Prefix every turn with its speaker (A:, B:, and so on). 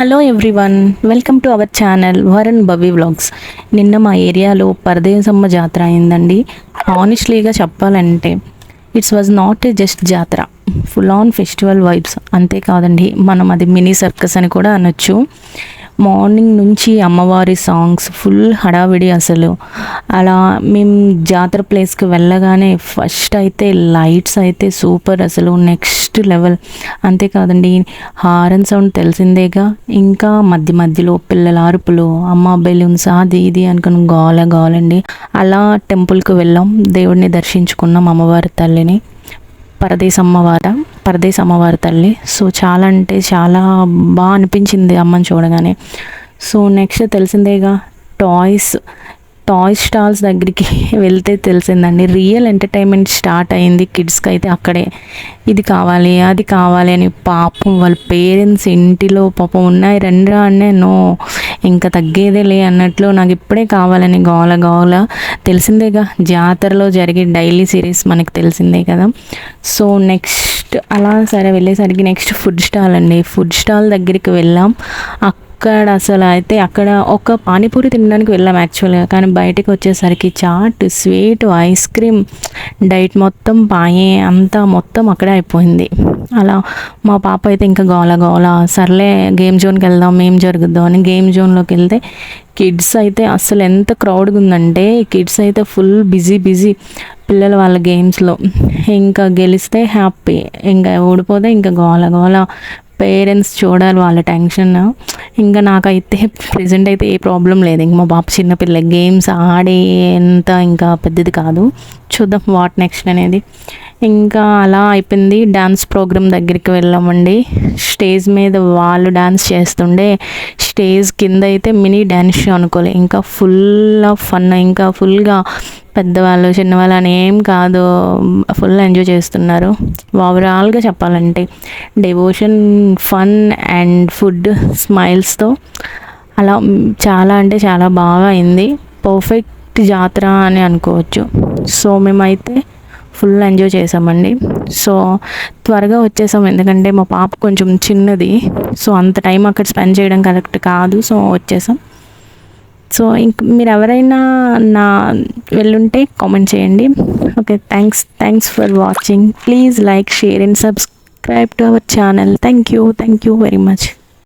A: Hello everyone, welcome to our channel Varun Bhavi vlogs. నిన్న మా ఏరియాలో పరదేశమ్మ జాతర అయిందండి. హానెస్ట్లీగా చెప్పాలంటే it's was not a just జాతర, ఫుల్ ఆన్ ఫెస్టివల్ వైబ్స్. అంతేకాదండి, మనం అది మినీ సర్కస్ అని కూడా అనొచ్చు. మార్నింగ్ నుంచి అమ్మవారి సాంగ్స్, ఫుల్ హడావిడి అసలు. అలా మేము జాతర ప్లేస్కి వెళ్ళగానే ఫస్ట్ అయితే లైట్స్ అయితే సూపర్, అసలు నెక్స్ట్ లెవెల్. అంతేకాదండి, హారన్ సౌండ్ తెలిసిందేగా, ఇంకా మధ్య మధ్యలో పిల్లల అరుపులు, అమ్మ బెలూన్స్, అది ఇది అనుకుని గోలండి. అలా టెంపుల్కి వెళ్ళాం, దేవుడిని దర్శించుకున్నాం, అమ్మవారి తల్లిని, పరదేశ అమ్మవారి తల్లి. సో చాలా అంటే చాలా బాగా అనిపించింది అమ్మని చూడగానే. సో నెక్స్ట్ తెలిసిందేగా, టాయ్ స్టాల్స్ దగ్గరికి వెళ్తే తెలిసిందండి, రియల్ ఎంటర్టైన్మెంట్ స్టార్ట్ అయింది కిడ్స్కి అయితే. అక్కడే ఇది కావాలి అది కావాలి అని పాపం వాళ్ళ పేరెంట్స్ ఇంటిలో పాపం ఉన్నాయి రండిరా అనే, నో ఇంకా తగ్గేదే లే అన్నట్లు, నాకు ఇప్పుడే కావాలని గోల. తెలిసిందేగా, జాతరలో జరిగే డైలీ సిరీస్ మనకి తెలిసిందే కదా. సో నెక్స్ట్ అలా సరే వెళ్ళేసరికి నెక్స్ట్ ఫుడ్ స్టాల్ అండి. ఫుడ్ స్టాల్ దగ్గరికి వెళ్ళాం. అక్కడ అసలు అయితే అక్కడ ఒక పానీపూరి తినడానికి వెళ్ళాం యాక్చువల్గా, కానీ బయటకు వచ్చేసరికి chaat, sweet, ice cream, diet మొత్తం పాయే అంతా మొత్తం అక్కడే అయిపోయింది. అలా మా పాప అయితే ఇంకా గోల, సర్లే గేమ్ జోన్కి వెళ్దాం ఏం జరుగుద్దాం అని గేమ్ జోన్లోకి వెళ్తే కిడ్స్ అయితే అసలు ఎంత క్రౌడ్గా ఉందంటే, కిడ్స్ అయితే ఫుల్ బిజీ పిల్లలు వాళ్ళ గేమ్స్లో. ఇంకా గెలిస్తే హ్యాపీ, ఇంకా ఓడిపోతే ఇంకా గోల. పేరెంట్స్ చూడాలి వాళ్ళ టెన్షన్. ఇంకా నాకైతే ప్రెజెంట్ అయితే ఏ ప్రాబ్లం లేదు, ఇంక మా పాప చిన్నపిల్ల గేమ్స్ ఆడేంత ఇంకా పెద్దది కాదు. చూద్దాం వాట్ నెక్స్ట్ అనేది. ఇంకా అలా అయిపోయింది. డ్యాన్స్ ప్రోగ్రామ్ దగ్గరికి వెళ్ళామండి. స్టేజ్ మీద వాళ్ళు డ్యాన్స్ చేస్తుండే, స్టేజ్ కింద అయితే మినీ డ్యాన్స్ షో అనుకోలే, ఇంకా ఫుల్ ఆఫ్ ఫన్, ఇంకా ఫుల్గా పెద్దవాళ్ళు చిన్నవాళ్ళు అని ఏం కాదు, ఫుల్ ఎంజాయ్ చేస్తున్నారు. ఓవరాల్గా చెప్పాలంటే డెవోషన్, ఫన్ అండ్ ఫుడ్, స్మైల్స్తో అలా చాలా అంటే చాలా బాగా అయింది. పర్ఫెక్ట్ జాతర అని అనుకోవచ్చు. సో మేమైతే ఫుల్ ఎంజాయ్ చేసామండి. సో త్వరగా వచ్చేసాం, ఎందుకంటే మా పాప కొంచెం చిన్నది, సో అంత టైం అక్కడ స్పెండ్ చేయడం కరెక్ట్ కాదు. సో వచ్చేసాం. సో ఇంక మీరు ఎవరైనా వెళ్ళుంటే కామెంట్ చేయండి. Okay, thanks for watching. Please like, share and subscribe to our channel. Thank you very much.